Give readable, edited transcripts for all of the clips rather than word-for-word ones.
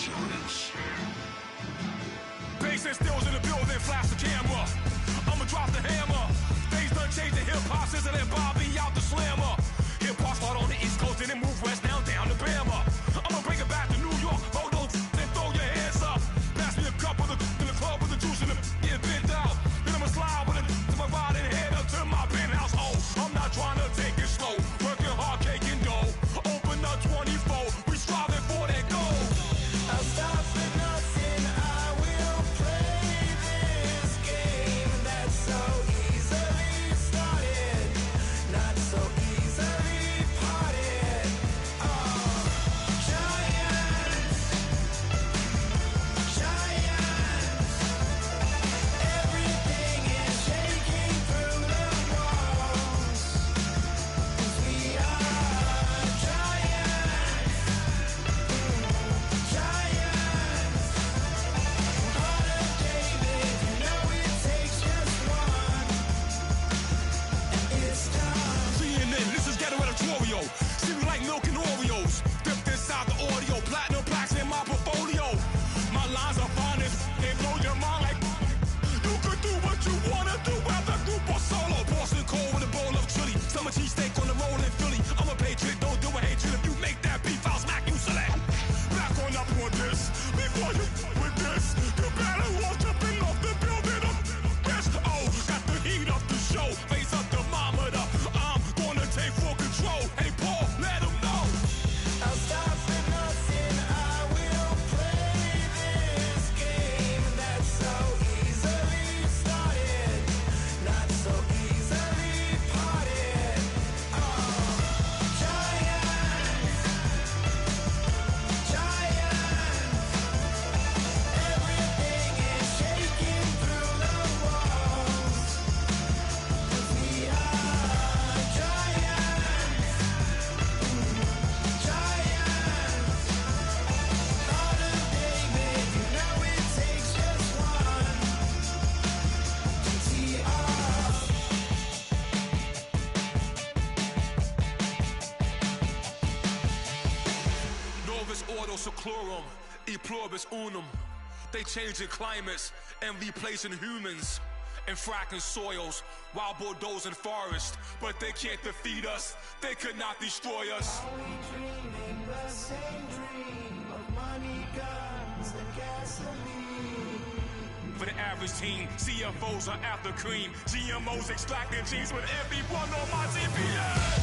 Intelligence. Bass and stills in the building, flash the camera. I'ma drop the hammer. Things done changed the hip-hop, sizzle and Bobby out the slammer. Hip-hop start on the East Coast and then move west, now down to Bama. I'ma bring it back to New York, hold those and throw your hands up. Pass me a cup of the in the club with the juice in the get bent out. Then I'ma slide with it to my ride and head up to my penthouse. Oh, I'm not trying to take it slow, working hard, cake and dough. Open up 24, we striving for that goal. I'll stop for nothing, I will play this game that's so easily started, not so easily parted. Oh, giants, everything is shaking through the walls, 'cause we are giants. Heart of David, you know it takes just one, and it's time. CNN, this is ghetto editorial. See me like milk and Oreos. Dipped inside the audio, platinum plaques in my portfolio. My lines are finest, they blow your mind like you could do what you wanna do, whether group or solo. Boston cold with a bowl of chili, summer cheesesteak on the roll in Philly. I'm a patriot, don't do a hatred. If you make that beef, I'll smack you silly. Back on up on this, before you with this, you better walk jumping off the building up. Yes, oh, got the heat up the show, face up thermometer. I'm gonna take full control. Hey Paul, let him know. I'll stop for nothing, I will play this game that's so easily started, not so easily parted. Oh, giants, everything is shaking through the walls, 'cause we are giants. Heart of David, you know it takes just one. GTR. Novus ordo seclorum, e pluribus unum. They changing climates and replacing humans and fracking soils, wild bulldozing forests. But they can't defeat us, they could not destroy us. Are we dreaming the same dream of money, guns, and gasoline? For the average team, CFOs are after cream, GMOs extracting genes with everyone on my GPS.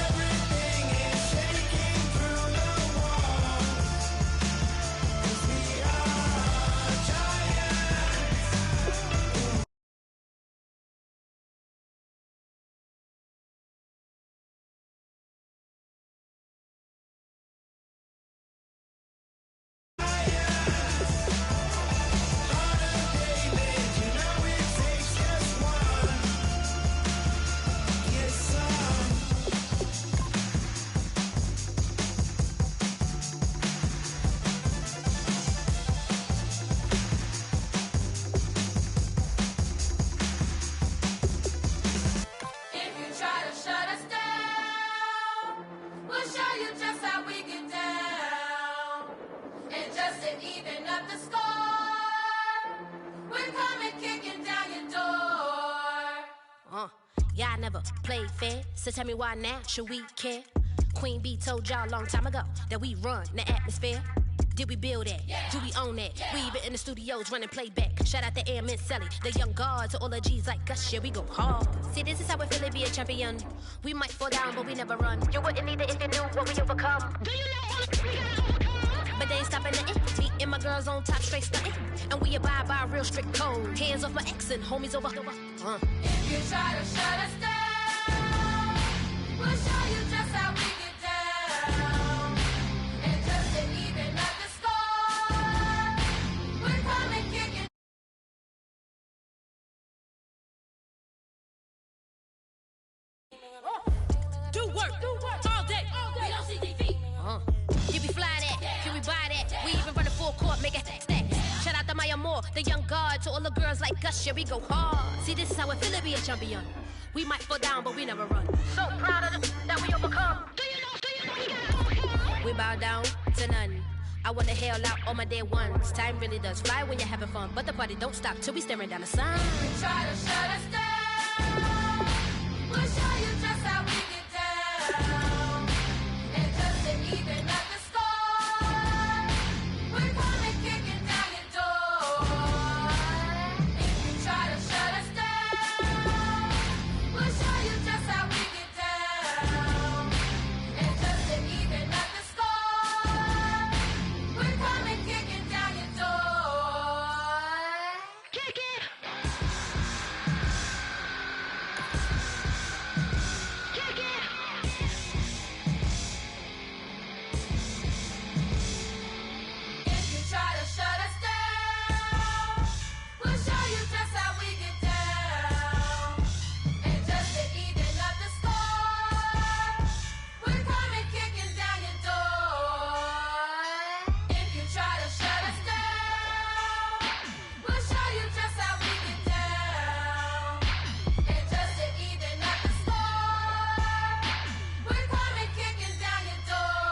Everything is shaking through the walls, 'cause we are giants. Heart of David, you know it takes just one. Yes, son. If you try to shut us down, we'll show you just how we get down. And just to even up the score, we're coming kicking down your door. Y'all never played fair, so tell me why now should we care? Queen Bee told y'all a long time ago that we run the atmosphere. Did we build that? Do we own that? We even in the studios running playback. Shout out to Airman Sally, the young guards, to all the G's like us. Yeah, we go hard. See, this is how we feel to be a champion. We might fall down, but we never run. You wouldn't need it if you knew what we overcome. Do you know all the we gotta overcome? But they ain't stopping nothing. Me and my girls on top, straight stunting. And we abide by a real strict code. Hands off my ex and homies over. If you try to shut us down, we'll show you just how we get down. And just to even up the score, we're coming kicking. Do work all day. We don't see defeat. Did we fly that? Can we buy that? We even run a full court, make it stack. Shout out to Maya Moore, the young guard, to all the girls like us. Yeah, we go hard. See, this is how it feel to be a champion. We might fall down, but we never run. So proud of that we overcome. Do you know we gotta overcome? We bow down to none. I wanna hail out all my day ones. Time really does fly when you're having fun, but the party don't stop till we staring down the sun. You try to shut us down. We'll show you just how we get down. And just to even up the score, we're coming kicking down your door. If you try to shut us down, we'll show you just how we get down. And just to even up the score, we're coming kicking down your door. Kick it! Kick it! If you try to shut us down, we'll show you just how we get down. And just to even up the score, we're coming kicking down your door. If you try to shut us down, we'll show you just how we get down. And just to even up the score, we're coming kicking down your door.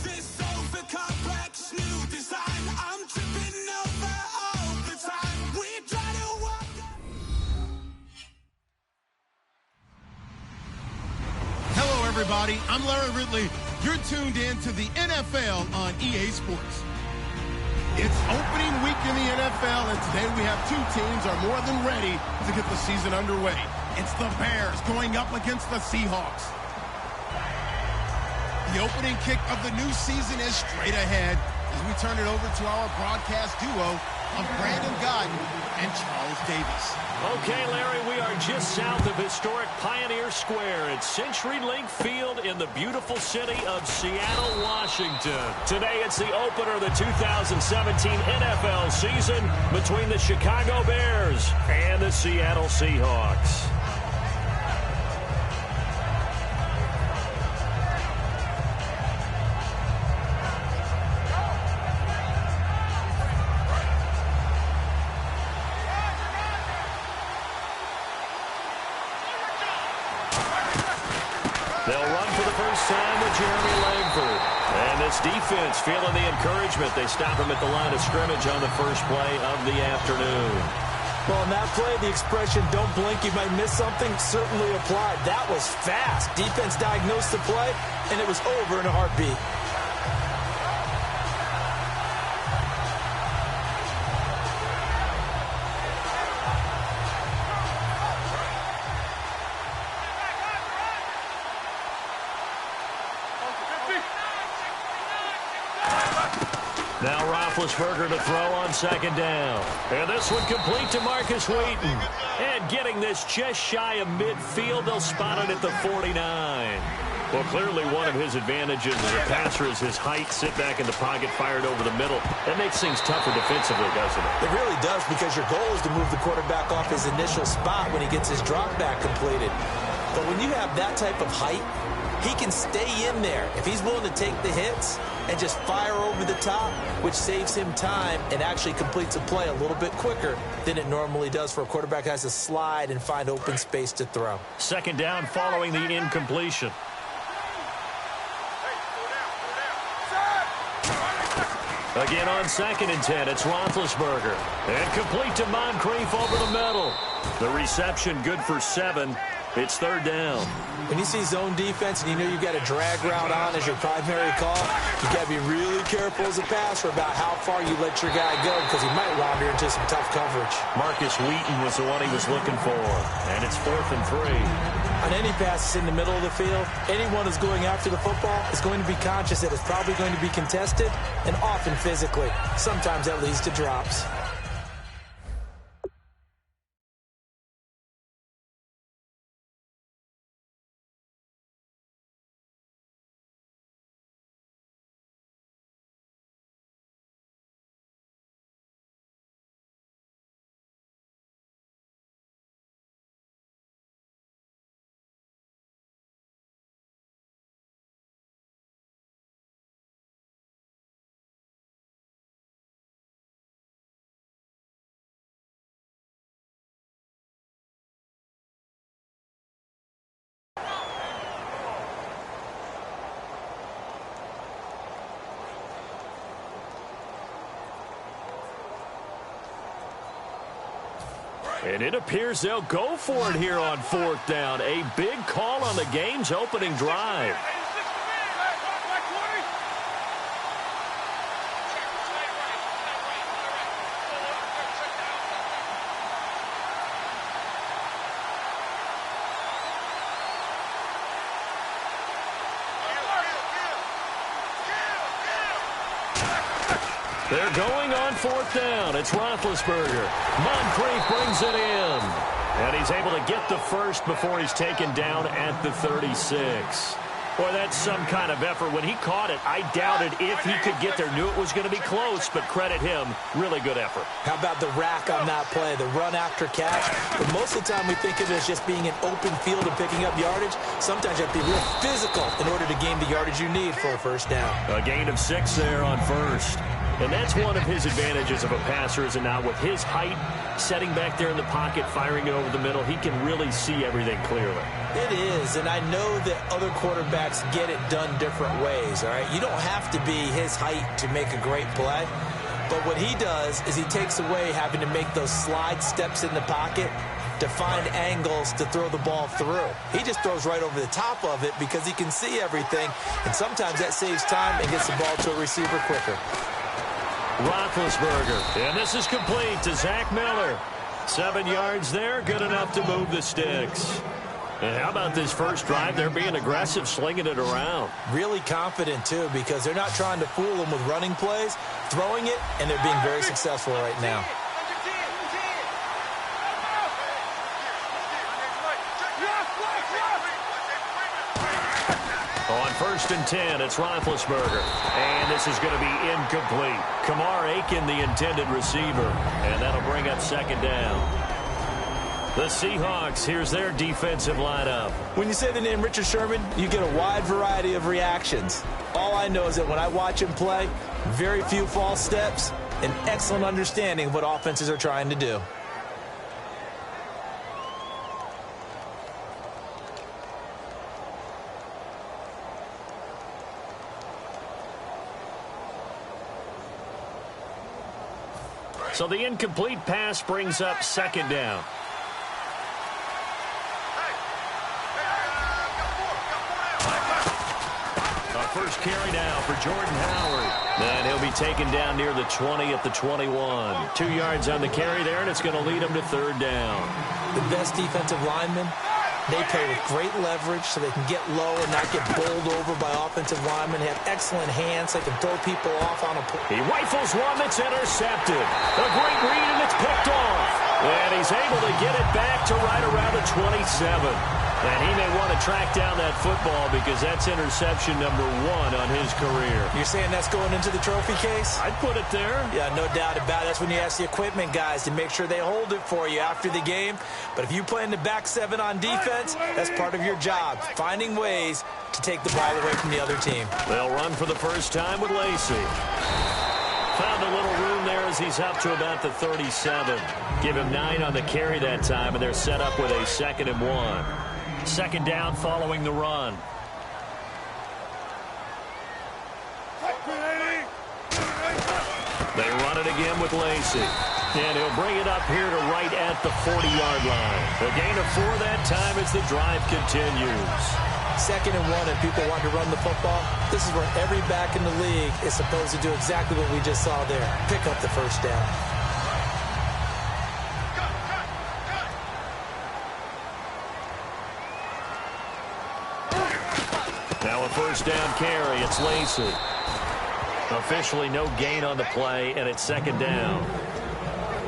This soul's a complex new design. I'm tripping over all the time. We try to walk. Hello, everybody. I'm Larry Ridley. You're tuned in to the NFL on EA Sports. It's opening week in the NFL, and today we have two teams are more than ready to get the season underway. It's the Bears going up against the Seahawks. The opening kick of the new season is straight ahead as we turn it over to our broadcast duo of Brandon Godden and Charles Davis. Okay, Larry, we are just south of historic Pioneer Square at CenturyLink Field in the beautiful city of Seattle, Washington. Today, it's the opener of the 2017 NFL season between the Chicago Bears and the Seattle Seahawks. They'll run for the first time with Jeremy Langford. And this defense feeling the encouragement. They stop him at the line of scrimmage on the first play of the afternoon. Well, in that play, the expression, don't blink, you might miss something, certainly applied. That was fast. Defense diagnosed the play, and it was over in a heartbeat. Now Roethlisberger to throw on second down. And this one complete to Marcus Wheaton. And getting this just shy of midfield, they'll spot it at the 49. Well, clearly one of his advantages as a passer is his height. Sit back in the pocket, fired over the middle. That makes things tougher defensively, doesn't it? It really does, because your goal is to move the quarterback off his initial spot when he gets his drop back completed. But when you have that type of height, he can stay in there if he's willing to take the hits and just fire over the top, which saves him time and actually completes a play a little bit quicker than it normally does for a quarterback who has to slide and find open space to throw. Second down following the incompletion. Again on 2nd and 10, it's Roethlisberger. And complete to Moncrief over the middle. The reception good for 7. It's third down. When you see zone defense and you know you've got a drag route on as your primary call, you've got to be really careful as a passer about how far you let your guy go, because he might wander into some tough coverage. Marcus Wheaton was the one he was looking for. And it's 4th and 3. On any passes in the middle of the field, anyone who's going after the football is going to be conscious that it's probably going to be contested, and often physically. Sometimes that leads to drops. And it appears they'll go for it here on 4th down. A big call on the game's opening drive. They're going on 4th down. It's Roethlisberger. Moncrief brings it in. And he's able to get the first before he's taken down at the 36. Boy, that's some kind of effort. When he caught it, I doubted if he could get there. Knew it was going to be close, but credit him. Really good effort. How about the rack on that play, the run after catch? But most of the time we think of it as just being an open field and picking up yardage. Sometimes you have to be real physical in order to gain the yardage you need for a first down. A gain of 6 there on first. And that's one of his advantages of a passer, is now with his height, setting back there in the pocket, firing it over the middle, he can really see everything clearly. It is, and I know that other quarterbacks get it done different ways, all right? You don't have to be his height to make a great play, but what he does is he takes away having to make those slide steps in the pocket to find angles to throw the ball through. He just throws right over the top of it because he can see everything, and sometimes that saves time and gets the ball to a receiver quicker. Roethlisberger, and this is complete to Zach Miller. 7 yards there, good enough to move the sticks. And how about this first drive? They're being aggressive, slinging it around. Really confident, too, because they're not trying to fool them with running plays, throwing it, and they're being very successful right now. On 1st and 10, it's Roethlisberger. And this is going to be incomplete. Kamar Aiken, the intended receiver. And that'll bring up 2nd down. The Seahawks, here's their defensive lineup. When you say the name Richard Sherman, you get a wide variety of reactions. All I know is that when I watch him play, very few false steps, an excellent understanding of what offenses are trying to do. So the incomplete pass brings up 2nd down. Our first carry now for Jordan Howard. And he'll be taken down near the 20 at the 21. 2 yards on the carry there, and it's going to lead him to 3rd down. The best defensive linemen, they play with great leverage so they can get low and not get bowled over by offensive linemen. They have excellent hands. They can throw people off on a play. He rifles one that's intercepted. A great read, and it's picked off. And he's able to get it back to right around the 27. And he may want to track down that football because that's interception number 1 on his career. You're saying that's going into the trophy case? I'd put it there. Yeah, no doubt about it. That's when you ask the equipment guys to make sure they hold it for you after the game. But if you play in the back 7 on defense, that's part of your job, finding ways to take the ball away from the other team. They'll run for the first time with Lacey. Found a little room there as he's up to about the 37. Give him 9 on the carry that time, and they're set up with a 2nd and 1. 2nd down following the run. They run it again with Lacey. And he'll bring it up here to right at the 40-yard line. A gain of 4 that time as the drive continues. 2nd and 1, and people want to run the football. This is where every back in the league is supposed to do exactly what we just saw there. Pick up the first down. Now a first down carry. It's Lacey. Officially no gain on the play, and it's 2nd down.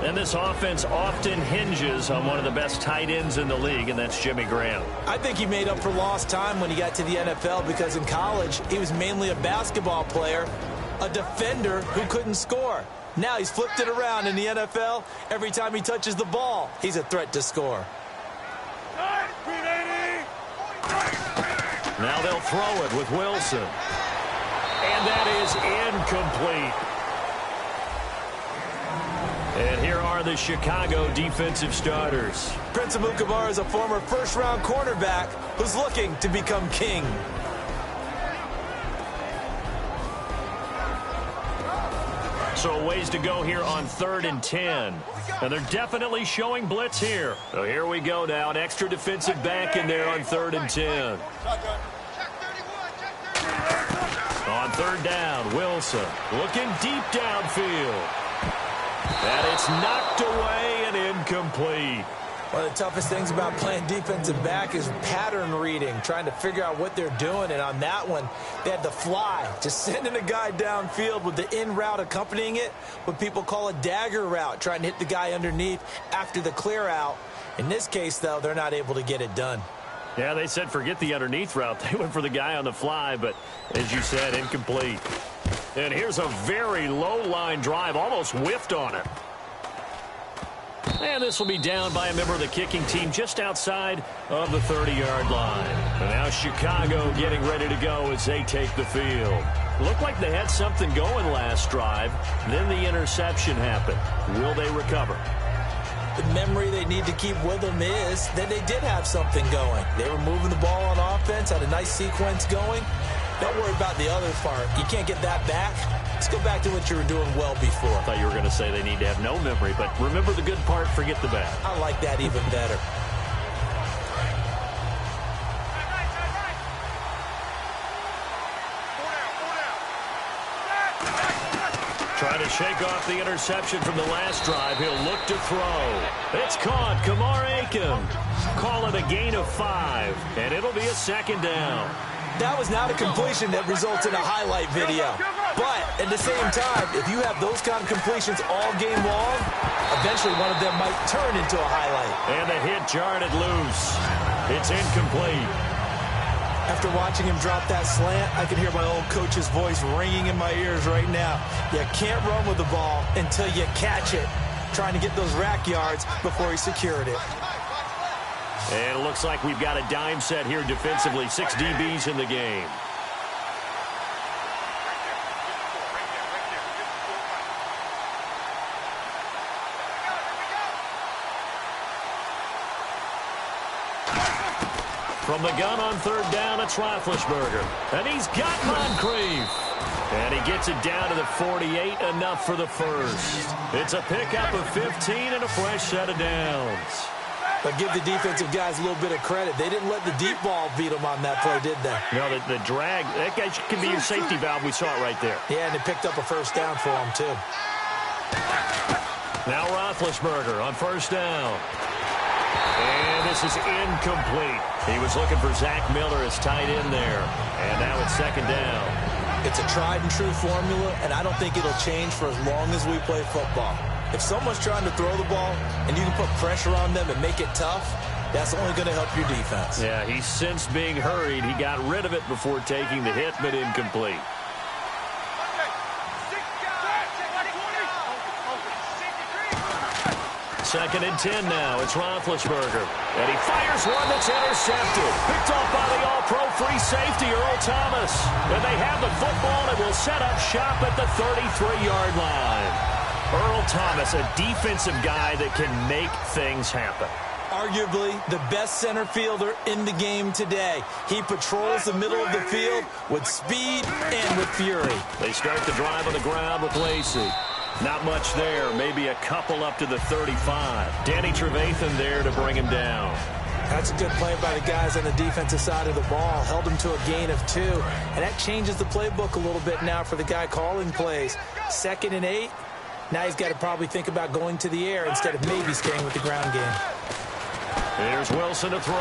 And this offense often hinges on one of the best tight ends in the league, and that's Jimmy Graham. I think he made up for lost time when he got to the NFL because in college, he was mainly a basketball player, a defender who couldn't score. Now he's flipped it around in the NFL. Every time he touches the ball, he's a threat to score. Now they'll throw it with Wilson. And that is incomplete. And here are the Chicago defensive starters. Prince Amukamara is a former first-round cornerback who's looking to become king. So a ways to go here on 3rd and 10. And they're definitely showing blitz here. So here we go now. An extra defensive back in there on 3rd and 10. On 3rd down, Wilson looking deep downfield. And it's knocked away and incomplete. One of the toughest things about playing defensive back is pattern reading, trying to figure out what they're doing. And on that one, they had to fly, just sending a guy downfield with the in route accompanying it, what people call a dagger route, trying to hit the guy underneath after the clear out. In this case, though, they're not able to get it done. Yeah, they said forget the underneath route. They went for the guy on the fly, but as you said, incomplete. And here's a very low-line drive, almost whiffed on it. And this will be down by a member of the kicking team just outside of the 30-yard line. And now Chicago getting ready to go as they take the field. Looked like they had something going last drive. Then the interception happened. Will they recover? The memory they need to keep with them is that they did have something going. They were moving the ball on offense, had a nice sequence going. Don't worry about the other part. You can't get that back. Let's go back to what you were doing well before. I thought you were going to say they need to have no memory, but remember the good part, forget the bad. I like that even better. Trying to shake off the interception from the last drive. He'll look to throw. It's caught. Kamar Aiken. Call it a gain of 5, and it'll be a 2nd down. That was not a completion that results in a highlight video. But at the same time, if you have those kind of completions all game long, eventually one of them might turn into a highlight. And the hit jarred it loose. It's incomplete. After watching him drop that slant, I can hear my old coach's voice ringing in my ears right now. You can't run with the ball until you catch it. Trying to get those rack yards before he secured it. And it looks like we've got a dime set here defensively. 6 DBs in the game. From the gun on 3rd down, it's Roethlisberger. And he's got Moncrief. And he gets it down to the 48, enough for the first. It's a pickup of 15 and a fresh set of downs. But give the defensive guys a little bit of credit. They didn't let the deep ball beat them on that play, did they? No, the drag, that guy can be your safety valve. We saw it right there. Yeah, and they picked up a first down for him, too. Now Roethlisberger on 1st down. And this is incomplete. He was looking for Zach Miller as tight end there. And now it's 2nd down. It's a tried-and-true formula, and I don't think it'll change for as long as we play football. If someone's trying to throw the ball and you can put pressure on them and make it tough, that's only going to help your defense. Yeah, he's sensed being hurried. He got rid of it before taking the hit, but incomplete. Second and 10 now. It's Roethlisberger. And he fires one that's intercepted. Picked off by the all-pro free safety, Earl Thomas. And they have the football and will set up shop at the 33-yard line. Earl Thomas, a defensive guy that can make things happen. Arguably the best center fielder in the game today. He patrols the middle of the field with speed and with fury. They start the drive on the ground with Lacey. Not much there, maybe a couple up to the 35. Danny Trevathan there to bring him down. That's a good play by the guys on the defensive side of the ball. Held him to a gain of 2. And that changes the playbook a little bit now for the guy calling plays. 2nd and 8. Now he's got to probably think about going to the air instead of maybe staying with the ground game. Here's Wilson to throw.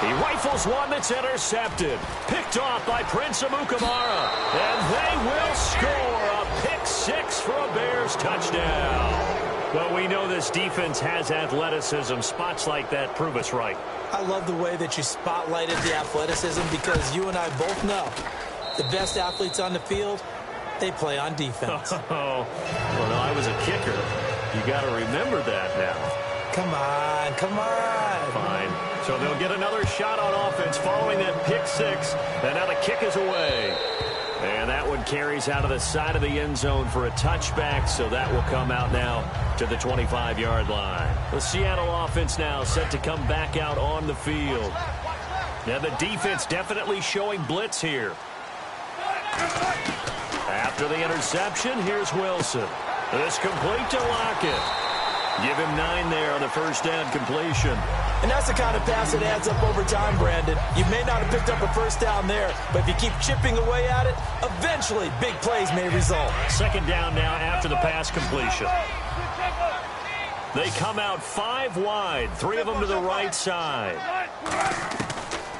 He rifles one that's intercepted. Picked off by Prince Amukamara. And they will score a pick 6 for a Bears touchdown. But we know this defense has athleticism. Spots like that prove us right. I love the way that you spotlighted the athleticism because you and I both know the best athletes on the field, they play on defense. Oh, well, no, I was a kicker. You got to remember that now. Come on, come on. Fine. So they'll get another shot on offense following that pick 6. And now the kick is away. And that one carries out of the side of the end zone for a touchback. So that will come out now to the 25-yard line. The Seattle offense now set to come back out on the field. Now the defense definitely showing blitz here. After the interception, here's Wilson. This complete to Lockett. Give him 9 there on the first down completion. And that's the kind of pass that adds up over time, Brandon. You may not have picked up a first down there, but if you keep chipping away at it, eventually big plays may result. Second down now after the pass completion. They come out 5 wide, 3 of them to the right side.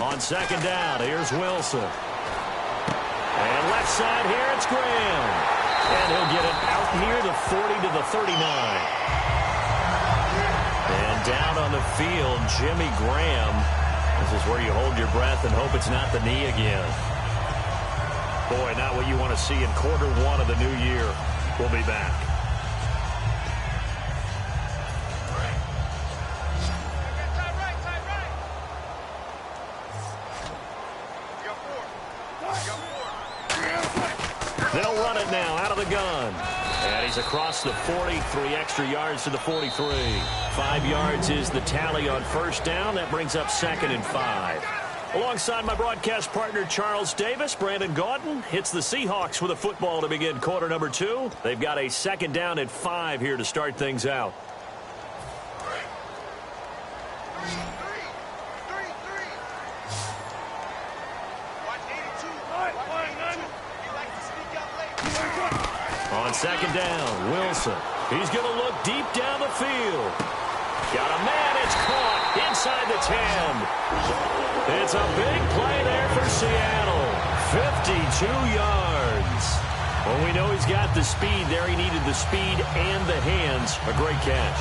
On second down, here's Wilson. And left side here, it's Graham. And he'll get it out near the 40 to the 39. And down on the field, Jimmy Graham. This is where you hold your breath and hope it's not the knee again. Boy, not what you want to see in quarter 1 of the new year. We'll be back. They'll run it now out of the gun. And he's across the 40, 3 extra yards to the 43. 5 yards is the tally on first down. That brings up 2nd and 5. Alongside my broadcast partner, Charles Davis, Brandon Gaudin hits the Seahawks with a football to begin quarter number 2. They've got a 2nd down and 5 here to start things out. On second down, Wilson. He's going to look deep down the field. Got a man. It's caught inside the 10. It's a big play there for Seattle. 52 yards. Well, we know he's got the speed there. He needed the speed and the hands. A great catch.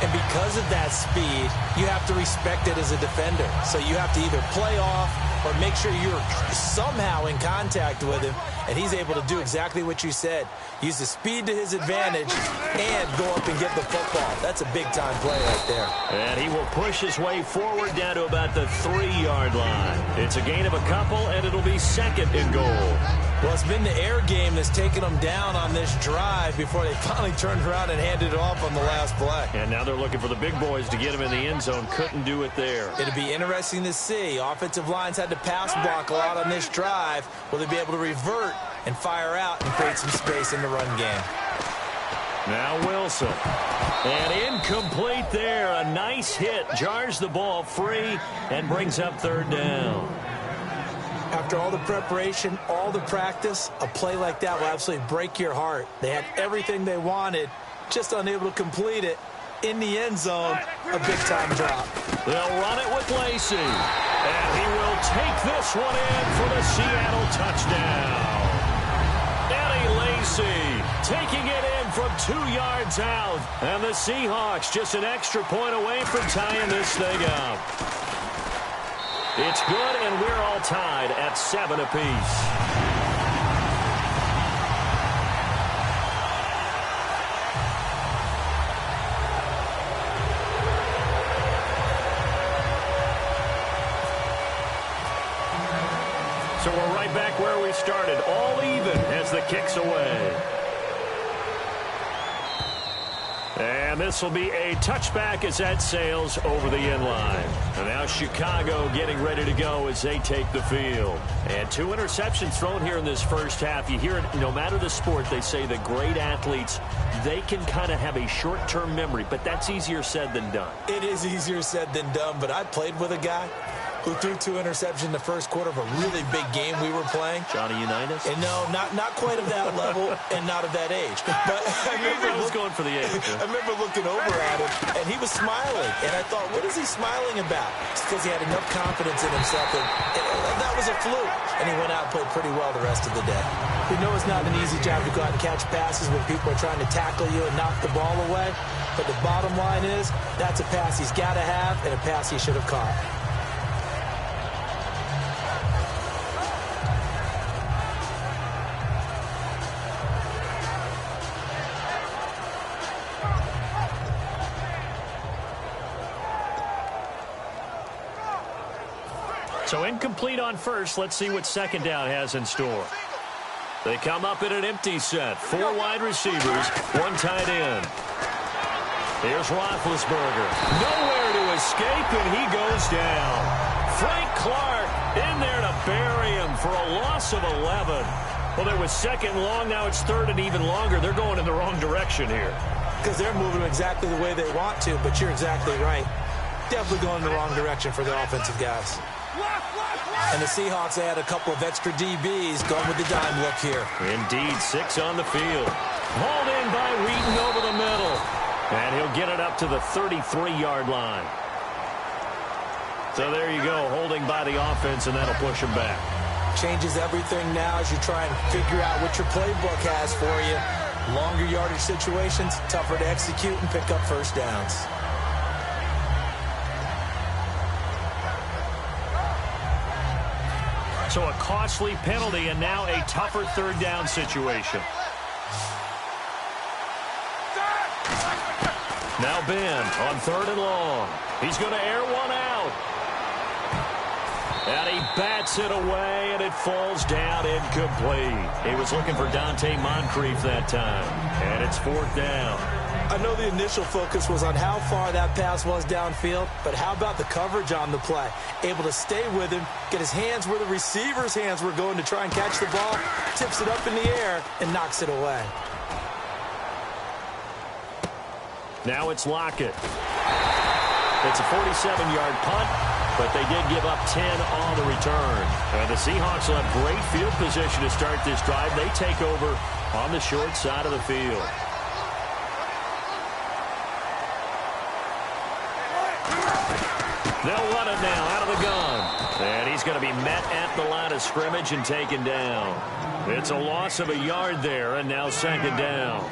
And because of that speed, you have to respect it as a defender. So you have to either play off or make sure you're somehow in contact with him, and he's able to do exactly what you said. Use the speed to his advantage and go up and get the football. That's a big-time play right there. And he will push his way forward down to about the 3-yard line. It's a gain of a couple, and it'll be 2nd and goal. Well, it's been the air game that's taken them down on this drive before they finally turned around and handed it off on the last play. And now they're looking for the big boys to get him in the end zone. Couldn't do it there. It'll be interesting to see. Offensive lines had to pass block a lot on this drive. Will they be able to revert and fire out and create some space in the run game? Now Wilson. And incomplete there. A nice hit. Jars the ball free and brings up 3rd down. After all the preparation, all the practice, a play like that will absolutely break your heart. They had everything they wanted, just unable to complete it. In the end zone, a big-time drop. They'll run it with Lacey. And he will take this one in for the Seattle touchdown. Eddie Lacey taking it in from 2 yards out. And the Seahawks just an extra point away from tying this thing up. It's good, and we're all tied at 7 apiece. So we're right back where we started, all even as the kick's away. And this will be a touchback as that sails over the end line. And now Chicago getting ready to go as they take the field. And 2 interceptions thrown here in this first half. You hear it, no matter the sport, they say that great athletes, they can kind of have a short-term memory, but that's easier said than done. It is easier said than done, but I played with a guy who threw 2 interceptions in the first quarter of a really big game we were playing. Johnny Unitas? And no, not quite of that level and not of that age. But I was going for the age. Yeah. I remember looking over at him, and he was smiling. And I thought, what is he smiling about? It's because he had enough confidence in himself that that was a fluke. And he went out and played pretty well the rest of the day. We know it's not an easy job to go out and catch passes when people are trying to tackle you and knock the ball away. But the bottom line is, that's a pass he's got to have and a pass he should have caught. So incomplete on first. Let's see what second down has in store. They come up in an empty set. 4 wide receivers, 1 tight end. Here's Roethlisberger. Nowhere to escape, and he goes down. Frank Clark in there to bury him for a loss of 11. Well, there was second and long. Now it's third and even longer. They're going in the wrong direction here. Because they're moving exactly the way they want to, but you're exactly right. Definitely going in the wrong direction for the offensive guys. And the Seahawks add a couple of extra DBs going with the dime look here. Indeed, 6 on the field. Hauled in by Wheaton over the middle. And he'll get it up to the 33-yard line. So there you go, holding by the offense, and that'll push him back. Changes everything now as you try and figure out what your playbook has for you. Longer yardage situations, tougher to execute and pick up first downs. So a costly penalty and now a tougher third down situation. Now Ben on third and long. He's going to air one out. And he bats it away, and it falls down incomplete. He was looking for Dante Moncrief that time, and it's fourth down. I know the initial focus was on how far that pass was downfield, but how about the coverage on the play? Able to stay with him, get his hands where the receiver's hands were going to try and catch the ball, tips it up in the air, and knocks it away. Now it's Lockett. It's a 47-yard punt, but they did give up 10 on the return. The Seahawks will have great field position to start this drive. They take over on the short side of the field. They'll run it now out of the gun. And he's going to be met at the line of scrimmage and taken down. It's a loss of a yard there, and now second down.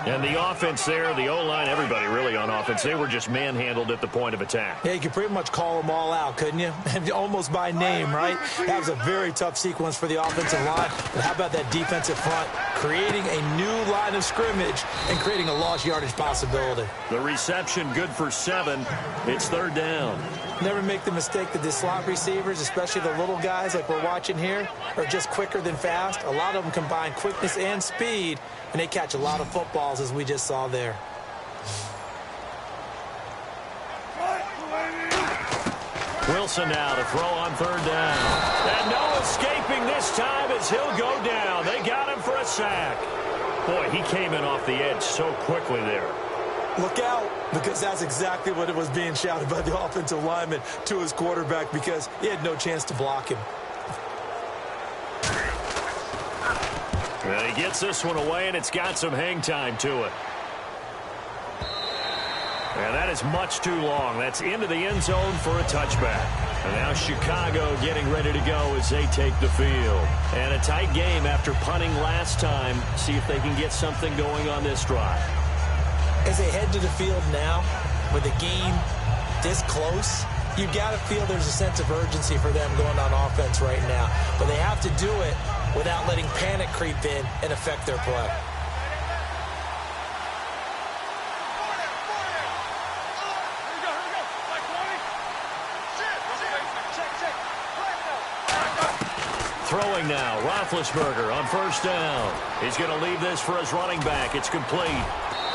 And the offense there, the O-line, everybody really on offense, they were just manhandled at the point of attack. Yeah, you could pretty much call them all out, couldn't you? Almost by name, right? That was a very tough sequence for the offensive line. But how about that defensive front creating a new line of scrimmage and creating a lost yardage possibility? The reception good for 7. It's third down. Never make the mistake that the slot receivers, especially the little guys like we're watching here, are just quicker than fast. A lot of them combine quickness and speed, and they catch a lot of footballs, as we just saw there. Wilson now to throw on third down. And no escaping this time as he'll go down. They got him for a sack. Boy, he came in off the edge so quickly there. Look out, because that's exactly what it was being shouted by the offensive lineman to his quarterback, because he had no chance to block him. And he gets this one away, and it's got some hang time to it. And that is much too long. That's into the end zone for a touchback. And now Chicago getting ready to go as they take the field. And a tight game after punting last time. See if they can get something going on this drive. As they head to the field now, with the game this close, you got to feel there's a sense of urgency for them going on offense right now. But they have to do it without letting panic creep in and affect their play. Throwing now, Roethlisberger on first down. He's going to leave this for his running back. It's complete.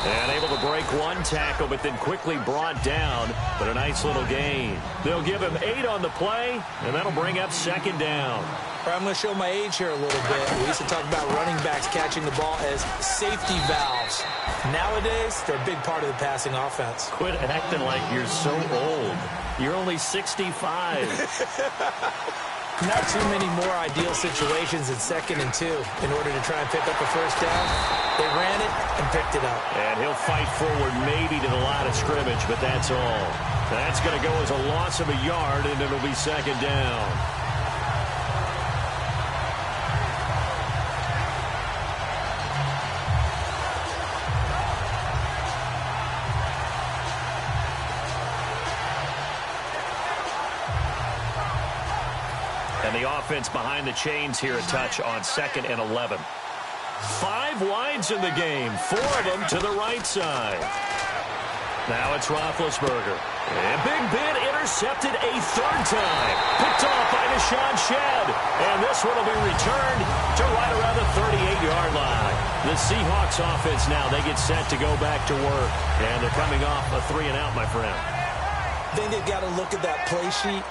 And able to break one tackle, but then quickly brought down. But a nice little gain. They'll give him 8 on the play, and that'll bring up second down. I'm going to show my age here a little bit. We used to talk about running backs catching the ball as safety valves. Nowadays, they're a big part of the passing offense. Quit acting like you're so old. You're only 65. Not too many more ideal situations in 2nd and 2 in order to try and pick up a first down. They ran it and picked it up. And he'll fight forward maybe to the line of scrimmage, but that's all. That's going to go as a loss of a yard, and it'll be second down. And the offense behind the chains here a touch on 2nd and 11. 5 wides in the game, 4 of them to the right side. Now it's Roethlisberger. And Big Ben intercepted a 3rd time. Picked off by Deshaun Shedd. And this one will be returned to right around the 38-yard line. The Seahawks offense now, they get set to go back to work. And they're coming off a 3-and-out, my friend. I think they've got to look at that play sheet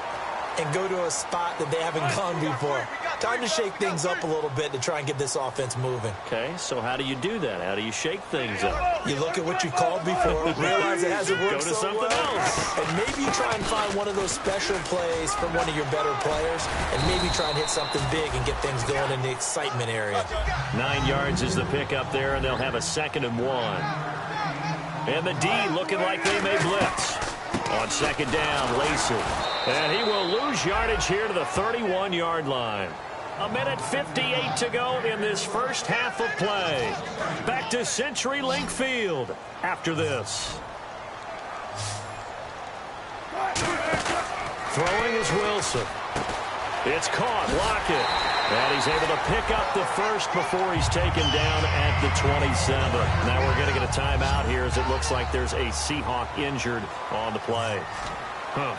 and go to a spot that they haven't gone before. Time to shake things up a little bit to try and get this offense moving. Okay, so how do you do that? How do you shake things up? You look at what you called before, realize it hasn't worked Go to so something well, else. and maybe you try and find one of those special plays from one of your better players, and maybe try and hit something big and get things going in the excitement area. 9 yards is the pickup there, and they'll have a 2nd and 1. And the D looking like they may blitz. On 2nd down, Lacey. And he will lose yardage here to the 31-yard line. 1:58 to go in this first half of play. Back to CenturyLink Field after this. Throwing is Wilson. It's caught. Lockett. And he's able to pick up the first before he's taken down at the 27. Now we're going to get a timeout here as it looks like there's a Seahawk injured on the play.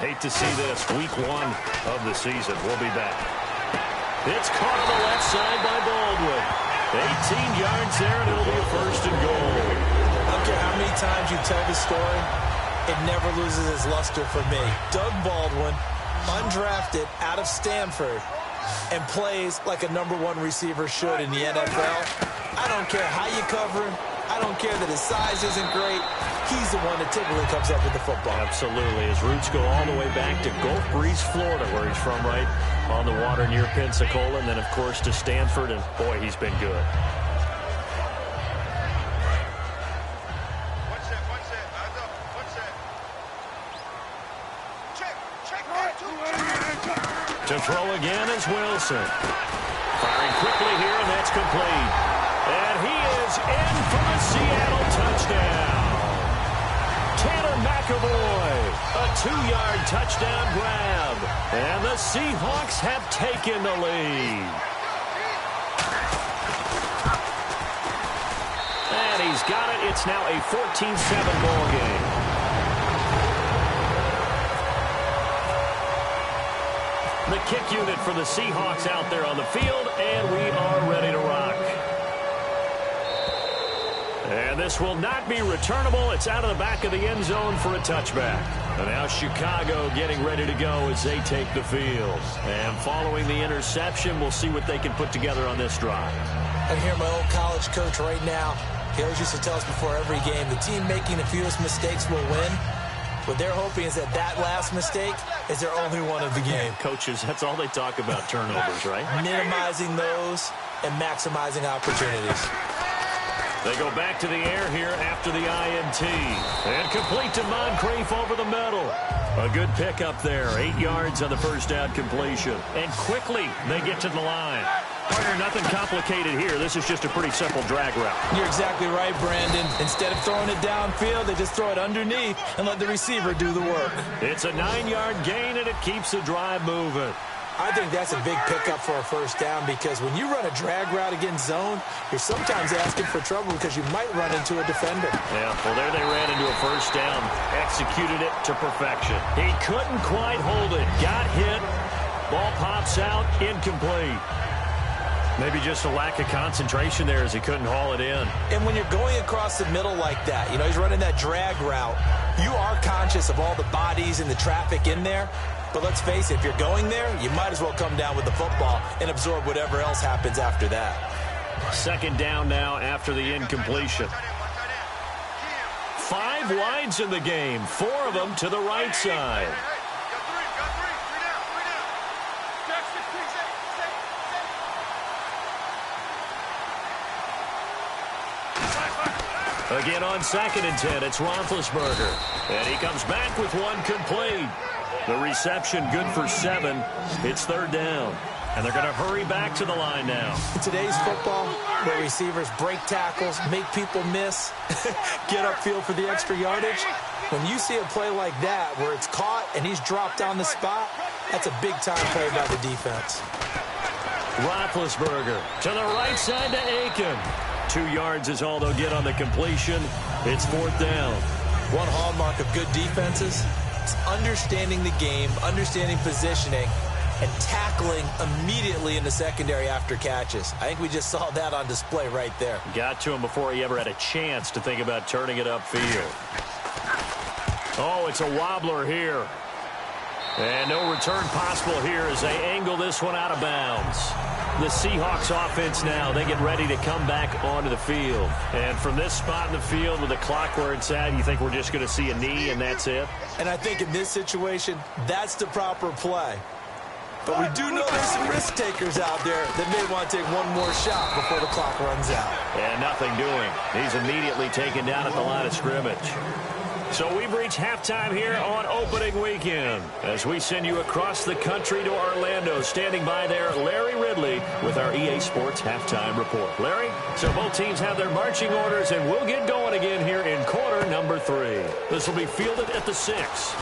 Hate to see this. Week 1 of the season. We'll be back. It's caught on the left side by Baldwin. 18 yards there, and it'll be a 1st and goal. I don't care how many times you tell the story, it never loses its luster for me. Doug Baldwin, undrafted out of Stanford, and plays like a #1 receiver should in the NFL. I don't care how you cover him. I don't care that his size isn't great. He's the one that typically comes up with the football. Absolutely. His roots go all the way back to Gulf Breeze, Florida, where he's from, right on the water near Pensacola, and then, of course, to Stanford, and, boy, he's been good. To throw again is Wilson. Firing quickly here, and that's complete. And he is in for a Seattle touchdown. Tanner McAvoy, a 2-yard touchdown grab. And the Seahawks have taken the lead. And he's got it. It's now a 14-7 ball game. The kick unit for the Seahawks out there on the field, and we are ready to rock. And this will not be returnable. It's out of the back of the end zone for a touchback. And now Chicago getting ready to go as they take the field. And following the interception, we'll see what they can put together on this drive. I hear my old college coach right now. He always used to tell us before every game, the team making the fewest mistakes will win. What they're hoping is that last mistake is their only one of the game. Coaches, that's all they talk about, turnovers, right? Minimizing those and maximizing opportunities. They go back to the air here after the INT. And complete to Moncrief over the middle. A good pickup there. 8 yards on the first down completion. And quickly they get to the line. Partner, nothing complicated here. This is just a pretty simple drag route. You're exactly right, Brandon. Instead of throwing it downfield, they just throw it underneath and let the receiver do the work. It's a 9-yard gain, and it keeps the drive moving. I think that's a big pickup for a first down because when you run a drag route against zone, you're sometimes asking for trouble because you might run into a defender. Yeah, well, there they ran into a first down. Executed it to perfection. He couldn't quite hold it. Got hit. Ball pops out. Incomplete. Maybe just a lack of concentration there as he couldn't haul it in. And when you're going across the middle like that, you know, he's running that drag route, you are conscious of all the bodies and the traffic in there. But let's face it, if you're going there, you might as well come down with the football and absorb whatever else happens after that. 2nd down now after the incompletion. 5 wides in the game, 4 of them to the right side. Again on 2nd and 10, it's Roethlisberger. And he comes back with one complete. The reception good for 7. It's 3rd down. And they're going to hurry back to the line now. In today's football, where receivers break tackles, make people miss, get upfield for the extra yardage, when you see a play like that where it's caught and he's dropped on the spot, that's a big-time play by the defense. Roethlisberger to the right side to Aiken. 2 yards is all they'll get on the completion. It's 4th down. One hallmark of good defenses is understanding the game, understanding positioning, and tackling immediately in the secondary after catches. I think we just saw that on display right there. Got to him before he ever had a chance to think about turning it upfield. Oh, it's a wobbler here. And no return possible here as they angle this one out of bounds. The Seahawks offense now, they get ready to come back onto the field. And from this spot in the field with the clock where it's at, you think we're just going to see a knee and that's it? And I think in this situation, that's the proper play. But we do know there's some risk takers out there that may want to take one more shot before the clock runs out. And nothing doing. He's immediately taken down at the line of scrimmage. So we've reached halftime here on opening weekend as we send you across the country to Orlando. Standing by there, Larry Ridley with our EA Sports Halftime Report. Larry, so both teams have their marching orders, and we'll get going again here in quarter number 3. This will be fielded at the 6.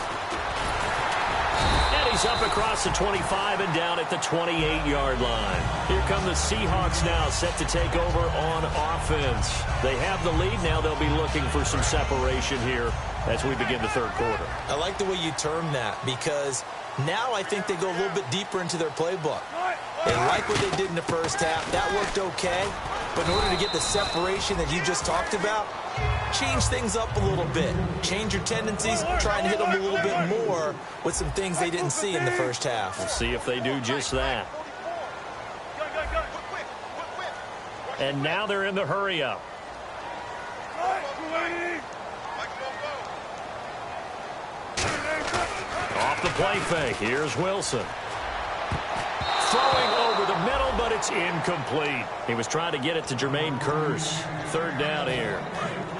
He's up across the 25 and down at the 28-yard line. Here come the Seahawks now, set to take over on offense. They have the lead. Now they'll be looking for some separation here as we begin the third quarter. I like the way you term that because now I think they go a little bit deeper into their playbook. They like what they did in the first half. That worked okay. But in order to get the separation that you just talked about, change things up a little bit. Change your tendencies, try and hit them a little bit more with some things they didn't see in the first half. We'll see if they do just that. And now they're in the hurry up. Off the play fake, here's Wilson. Throwing over the middle, but it's incomplete. He was trying to get it to Jermaine Kearse. Third down here.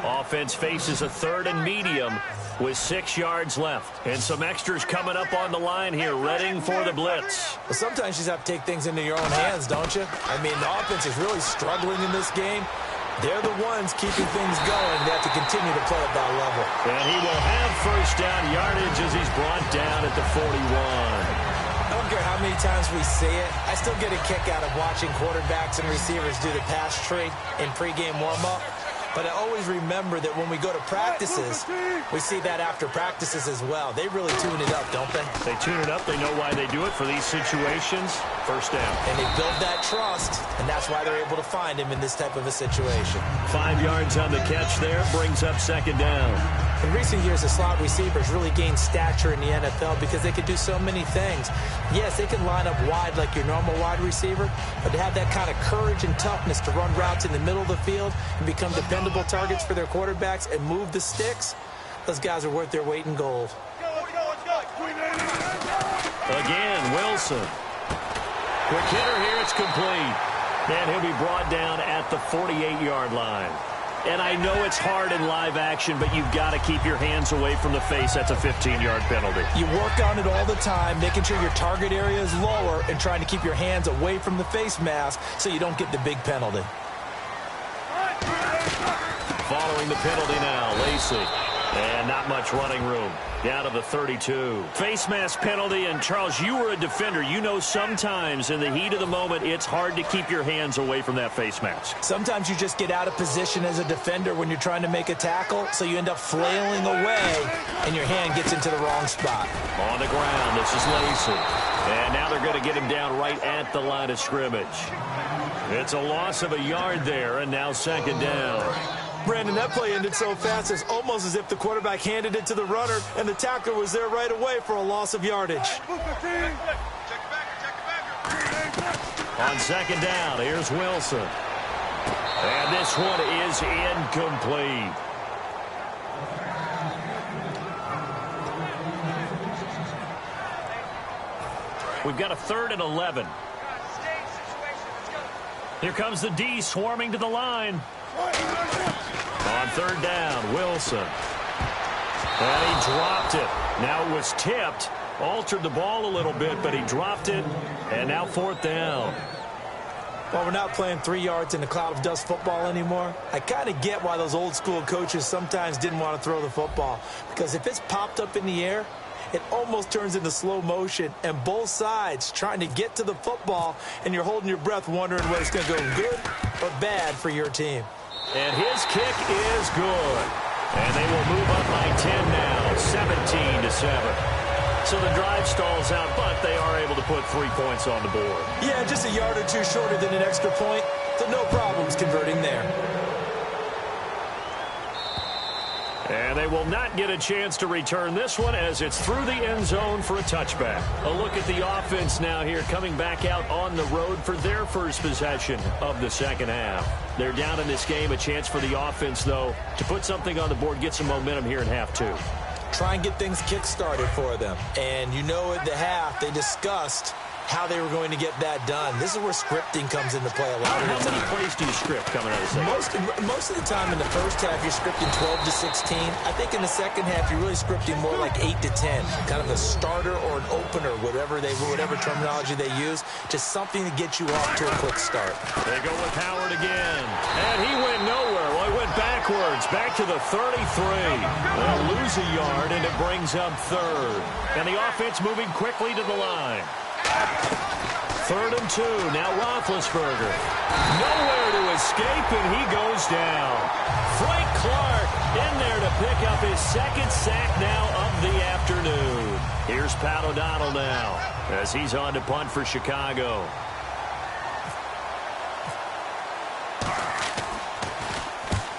Offense faces a third and medium with 6 yards left. And some extras coming up on the line here, readying for the blitz. Well, sometimes you just have to take things into your own hands, don't you? I mean, the offense is really struggling in this game. They're the ones keeping things going. They have to continue to play at that level. And he will have first down yardage as he's brought down at the 41. I don't care how many times we see it. I still get a kick out of watching quarterbacks and receivers do the pass tree in pregame warm-up. But I always remember that when we go to practices, we see that after practices as well. They really tune it up, don't they? They tune it up. They know why they do it for these situations. First down. And they build that trust, and that's why they're able to find him in this type of a situation. 5 yards on the catch there. Brings up second down. In recent years, the slot receivers really gained stature in the NFL because they could do so many things. Yes, they can line up wide like your normal wide receiver, but to have that kind of courage and toughness to run routes in the middle of the field and become dependable targets for their quarterbacks and move the sticks, those guys are worth their weight in gold. Again, Wilson. Quick hitter here, it's complete. And he'll be brought down at the 48-yard line. And I know it's hard in live action, but you've got to keep your hands away from the face. That's a 15-yard penalty. You work on it all the time, making sure your target area is lower and trying to keep your hands away from the face mask so you don't get the big penalty. Following the penalty now, Lacey. And not much running room. Down to the 32. Face mask penalty, and Charles, you were a defender. You know sometimes in the heat of the moment, it's hard to keep your hands away from that face mask. Sometimes you just get out of position as a defender when you're trying to make a tackle, so you end up flailing away, and your hand gets into the wrong spot. On the ground, this is Lacey. And now they're going to get him down right at the line of scrimmage. It's a loss of a yard there, and now second down. Brandon, that play ended so fast, it's almost as if the quarterback handed it to the runner, and the tackler was there right away for a loss of yardage. On second down, here's Wilson. And this one is incomplete. We've got a 3rd and 11. Here comes the D swarming to the line. On third down, Wilson. And he dropped it. Now it was tipped. Altered the ball a little bit, but he dropped it. And now 4th down. Well, we're not playing 3 yards in the cloud of dust football anymore. I kind of get why those old school coaches sometimes didn't want to throw the football. Because if it's popped up in the air, it almost turns into slow motion, and both sides trying to get to the football, and you're holding your breath wondering whether it's going to go good or bad for your team. And his kick is good. And they will move up by 10 now, 17-7. So the drive stalls out, but they are able to put 3 points on the board. Yeah, just a yard or two shorter than an extra point, so no problems converting there. And they will not get a chance to return this one as it's through the end zone for a touchback. A look at the offense now here coming back out on the road for their first possession of the second half. They're down in this game. A chance for the offense, though, to put something on the board, get some momentum here in half two. Try and get things kick-started for them. And you know at the half, they discussed how they were going to get that done. This is where scripting comes into play a lot of the time. How many plays do you script coming out of the second? Most of the time in the first half, you're scripting 12 to 16. I think in the second half, you're really scripting more like 8 to 10. Kind of a starter or an opener, whatever terminology they use. Just something to get you off to a quick start. They go with Howard again. And he went nowhere. Well, he went backwards. Back to the 33. They'll lose a yard, and it brings up third. And the offense moving quickly to the line. 3rd and 2. Now Roethlisberger. Nowhere to escape, and he goes down. Frank Clark in there to pick up his second sack now of the afternoon. Here's Pat O'Donnell now as he's on to punt for Chicago.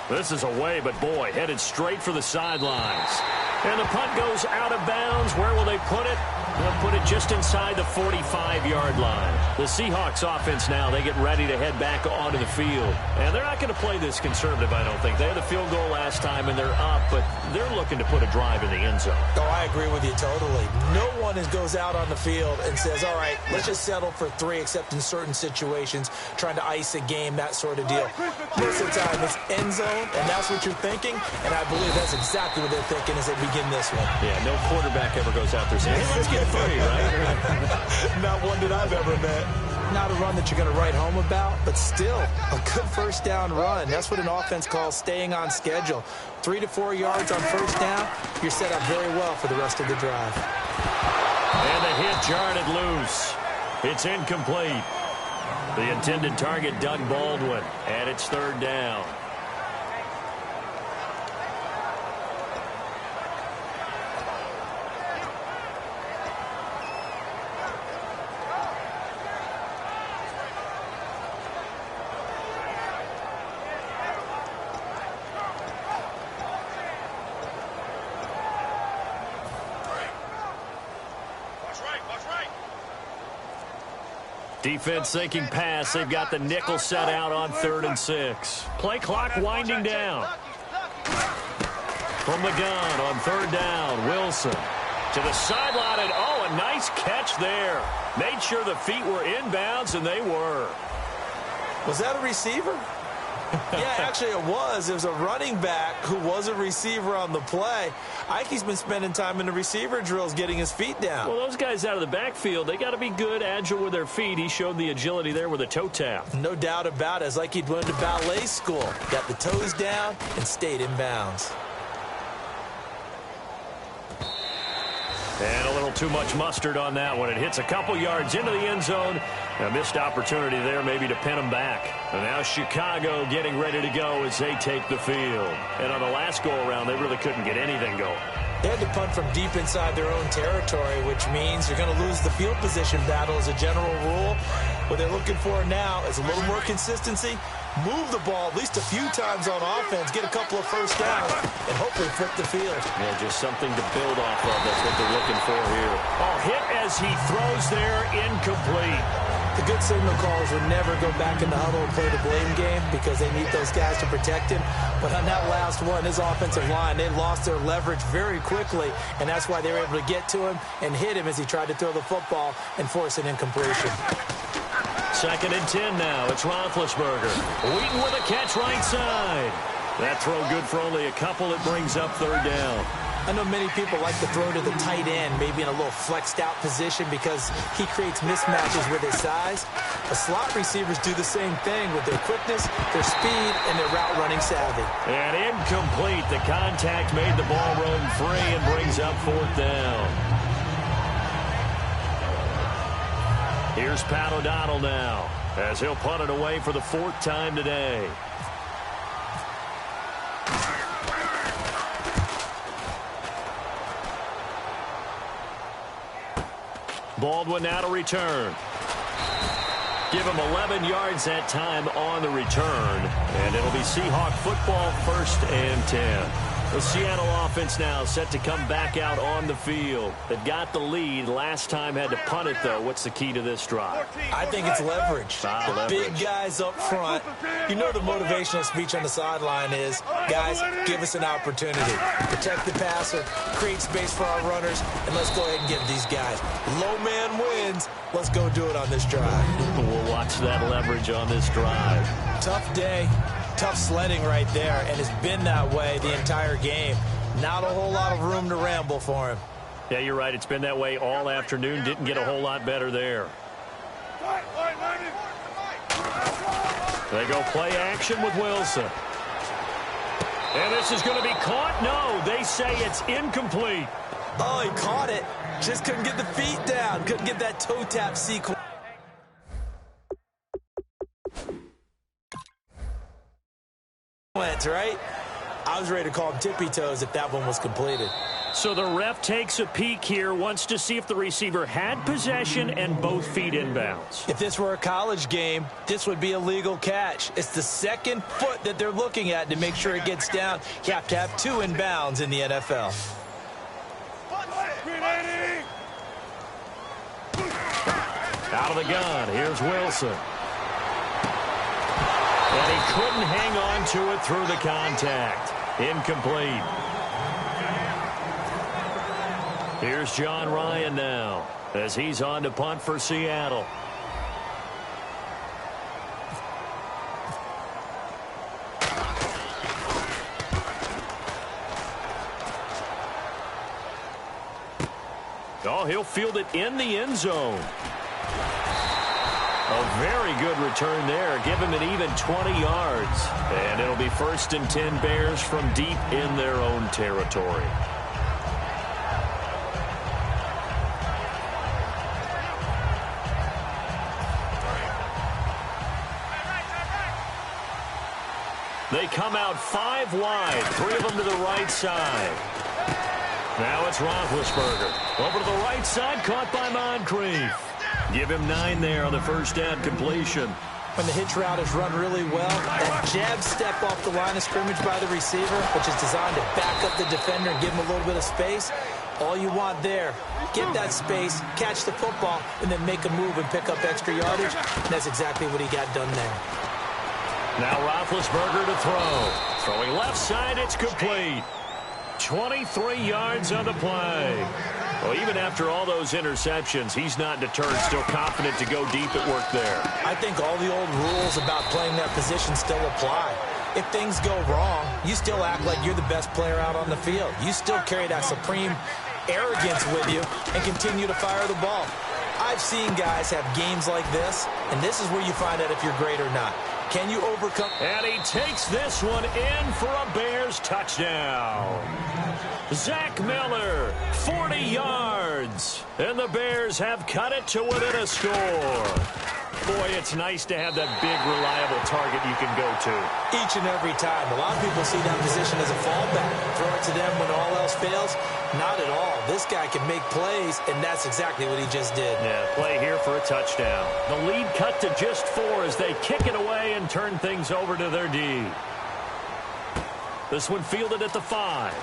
This is away, but boy, headed straight for the sidelines. And the punt goes out of bounds. Where will they put it? They'll put it just inside the 45-yard line. The Seahawks offense now, they get ready to head back onto the field. And they're not going to play this conservative, I don't think. They had the field goal last time, and they're up, but they're looking to put a drive in the end zone. Oh, I agree with you totally. No one goes out on the field and says, all right, let's just settle for 3, except in certain situations, trying to ice a game, that sort of deal. Most of the time, it's end zone, and that's what you're thinking, and I believe that's exactly what they're thinking as they begin this one. Yeah, no quarterback ever goes out there saying, hey, let's get free, right? Not one that I've ever met. Not a run that you're going to write home about, but still a good first down run. That's what an offense calls staying on schedule. 3 to 4 yards on first down, you're set up very well for the rest of the drive. And the hit jarred loose. It's incomplete. The intended target, Doug Baldwin, and it's 3rd down. Defense thinking pass. They've got the nickel set out on 3rd and 6. Play clock winding down. From the gun on 3rd down, Wilson to the sideline, and oh, a nice catch there. Made sure the feet were inbounds, and they were. Was that a receiver? Yeah, actually it was. It was a running back who was a receiver on the play. I think he's been spending time in the receiver drills getting his feet down. Well, those guys out of the backfield, they got to be good, agile with their feet. He showed the agility there with a toe tap. No doubt about it. It's like he'd went to ballet school. Got the toes down and stayed in bounds. And a little too much mustard on that one. It hits a couple yards into the end zone. A missed opportunity there maybe to pin them back. And now Chicago getting ready to go as they take the field. And on the last go-around, they really couldn't get anything going. They had to punt from deep inside their own territory, which means you're going to lose the field position battle as a general rule. What they're looking for now is a little more consistency, move the ball at least a few times on offense, get a couple of first downs, and hopefully flip the field. Yeah, just something to build off of. That's what they're looking for here. Oh, hit as he throws there, incomplete. The good signal callers would never go back in the huddle and play the blame game because they need those guys to protect him. But on that last one, his offensive line, they lost their leverage very quickly, and that's why they were able to get to him and hit him as he tried to throw the football and force an incompletion. 2nd and 10 now. It's Roethlisberger. Wheaton with a catch right side. That throw good for only a couple. It brings up 3rd down. I know many people like to throw to the tight end, maybe in a little flexed out position because he creates mismatches with his size. The slot receivers do the same thing with their quickness, their speed, and their route running savvy. And incomplete. The contact made the ball roam free and brings up 4th down. Here's Pat O'Donnell now as he'll punt it away for the 4th time today. Baldwin now to return. Give him 11 yards that time on the return. And it'll be Seahawk football, 1st and 10. The Seattle offense now set to come back out on the field. They've got the lead. Last time had to punt it, though. What's the key to this drive? I think it's leverage. The big guys up front. You know the motivational speech on the sideline is, guys, give us an opportunity. Protect the passer, create space for our runners, and let's go ahead and get these guys. Low man wins. Let's go do it on this drive. We'll watch that leverage on this drive. Tough day. Tough sledding right there, and it's been that way the entire game. Not a whole lot of room to ramble for him. Yeah, you're right. It's been that way all afternoon. Didn't get a whole lot better there. They go play action with Wilson. And this is going to be caught. No, they say it's incomplete. Oh, he caught it. Just couldn't get the feet down. Couldn't get that toe tap sequence. Right? I was ready to call him tippy toes if that one was completed. So the ref takes a peek here, wants to see if the receiver had possession and both feet inbounds. If this were a college game, this would be a legal catch. It's the second foot that they're looking at to make sure it gets down. You have to have two inbounds in the NFL. Out of the gun, here's Wilson. And he couldn't hang on to it through the contact. Incomplete. Here's John Ryan now as he's on to punt for Seattle. Oh, he'll field it in the end zone. A very good return there. Give him an even 20 yards. And it'll be 1st and 10 Bears from deep in their own territory. They come out 5 wide, 3 of them to the right side. Now it's Roethlisberger. Over to the right side, caught by Moncrief. Give him 9 there on the first down completion. When the hitch route is run really well, that jab step off the line of scrimmage by the receiver, which is designed to back up the defender and give him a little bit of space, all you want there, get that space, catch the football, and then make a move and pick up extra yardage. And that's exactly what he got done there. Now Roethlisberger to throw. Throwing left side, it's complete. 23 yards on the play. Well, even after all those interceptions, he's not deterred, still confident to go deep at work there. I think all the old rules about playing that position still apply. If things go wrong, you still act like you're the best player out on the field. You still carry that supreme arrogance with you and continue to fire the ball. I've seen guys have games like this, and this is where you find out if you're great or not. Can you overcome? And he takes this one in for a Bears touchdown. Zach Miller, 40 yards. And the Bears have cut it to within a score. Boy, it's nice to have that big, reliable target you can go to. Each and every time. A lot of people see that position as a fallback. Throw it to them when all else fails. Not at all. This guy can make plays, and that's exactly what he just did. Yeah, play here for a touchdown. The lead cut to just 4 as they kick it away and turn things over to their D. This one fielded at the 5.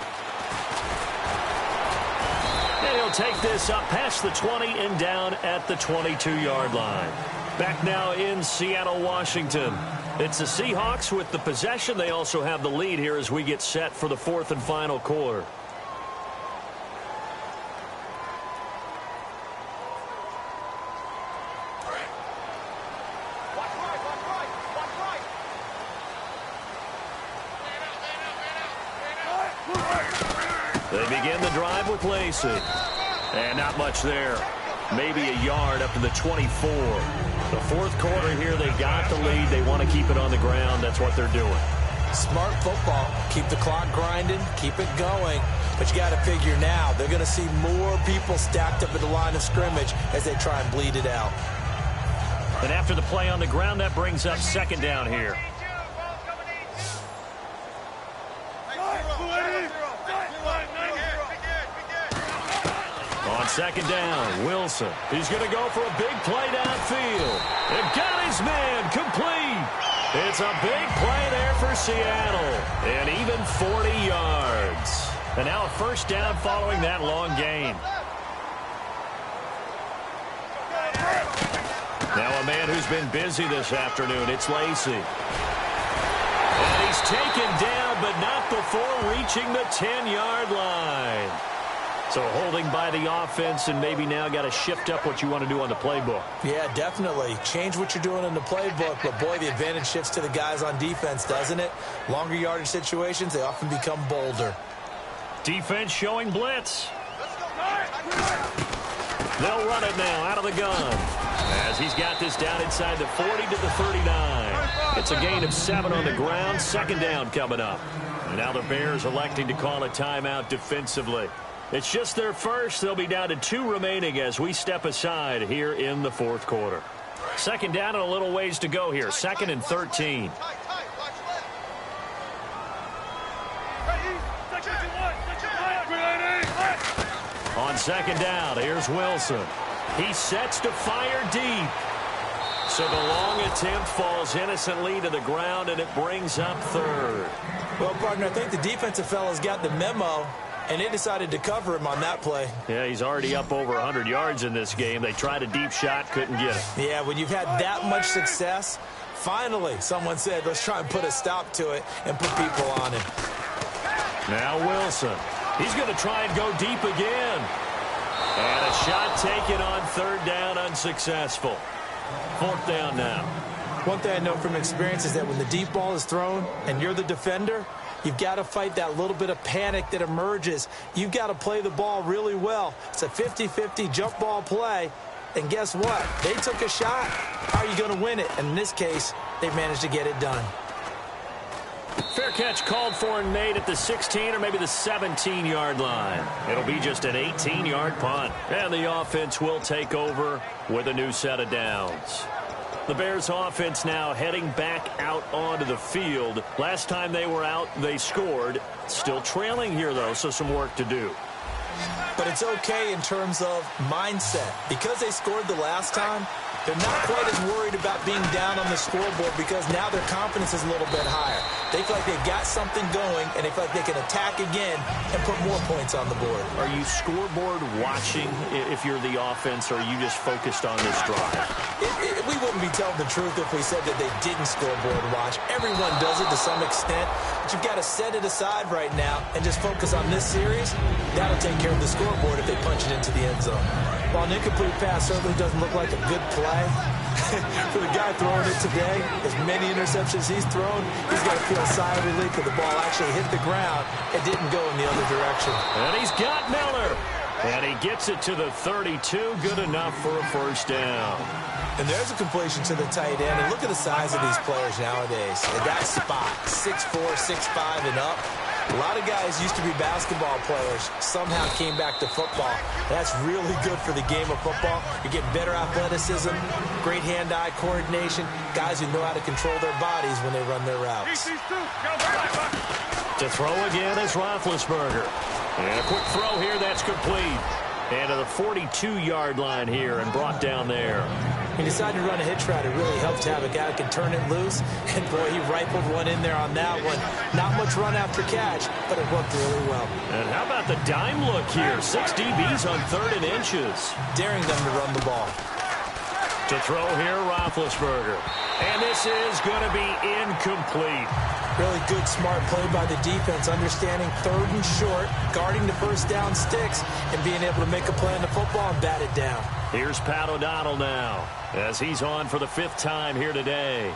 And he'll take this up past the 20 and down at the 22-yard line. Back now in Seattle, Washington. It's the Seahawks with the possession. They also have the lead here as we get set for the 4th and final quarter. They begin the drive with Lacey. And not much there. Maybe a yard up to the 24. The 4th quarter here, they got the lead. They want to keep it on the ground. That's what they're doing. Smart football. Keep the clock grinding. Keep it going. But you got to figure now, they're going to see more people stacked up at the line of scrimmage as they try and bleed it out. And after the play on the ground, that brings up 2nd down here. On 2nd down, Wilson. He's going to go for a big play downfield. And got his man complete. It's a big play there for Seattle. And even 40 yards. And now a first down following that long gain. Now a man who's been busy this afternoon, it's Lacy. And he's taken down, but not before reaching the 10-yard line. So holding by the offense, and maybe now got to shift up what you want to do on the playbook. Yeah, definitely. Change what you're doing in the playbook, but boy, the advantage shifts to the guys on defense, doesn't it? Longer yardage situations, they often become bolder. Defense showing blitz. They'll run it now out of the gun. As he's got this down inside the 40 to the 39. It's a gain of 7 on the ground. Second down coming up. And now the Bears electing to call a timeout defensively. It's just their first. They'll be down to 2 remaining as we step aside here in the fourth quarter. Second down and a little ways to go here. 2nd and 13. On second down, here's Wilson. He sets to fire deep. So the long attempt falls innocently to the ground, and it brings up 3rd. Well, partner, I think the defensive fellas got the memo, and they decided to cover him on that play. Yeah, he's already up over 100 yards in this game. They tried a deep shot, couldn't get it. Yeah, when you've had that much success, finally someone said, let's try and put a stop to it and put people on him. Now Wilson. He's going to try and go deep again. And a shot taken on 3rd down, unsuccessful. 4th down now. One thing I know from experience is that when the deep ball is thrown and you're the defender, you've got to fight that little bit of panic that emerges. You've got to play the ball really well. It's a 50-50 jump ball play. And guess what? They took a shot. How are you going to win it? And in this case, they managed to get it done. Fair catch called for and made at the 16 or maybe the 17-yard line. It'll be just an 18-yard punt. And the offense will take over with a new set of downs. The Bears offense now heading back out onto the field. Last time they were out, they scored. Still trailing here, though, so some work to do. But it's okay in terms of mindset. Because they scored the last time, they're not quite as worried about being down on the scoreboard because now their confidence is a little bit higher. They feel like they've got something going, and they feel like they can attack again and put more points on the board. Are you scoreboard watching if you're the offense, or are you just focused on this drive? We wouldn't be telling the truth if we said that they didn't scoreboard watch. Everyone does it to some extent, but you've got to set it aside right now and just focus on this series. That'll take care of the scoreboard if they punch it into the end zone. While an incomplete pass certainly doesn't look like a good play, for the guy throwing it today, as many interceptions he's thrown, he's got to feel a sigh of relief that the ball actually hit the ground and didn't go in the other direction. And he's got Miller. And he gets it to the 32. Good enough for a first down. And there's a completion to the tight end. And look at the size of these players nowadays. At that spot, 6'4", 6'5", and up. A lot of guys used to be basketball players, somehow came back to football. That's really good for the game of football. You're getting better athleticism, great hand-eye coordination, guys who know how to control their bodies when they run their routes. To throw again is Roethlisberger. And a quick throw here, that's complete. And to the 42-yard line here and brought down there. He decided to run a hitch route. It really helped to have a guy that can turn it loose. And, boy, he rifled one in there on that one. Not much run after catch, but it worked really well. And how about the dime look here? 6 DBs on 3rd and inches. Daring them to run the ball. To throw here, Roethlisberger. And this is going to be incomplete. Really good, smart play by the defense, understanding 3rd and short, guarding the first down sticks, and being able to make a play on the football and bat it down. Here's Pat O'Donnell now, as he's on for the 5th time here today.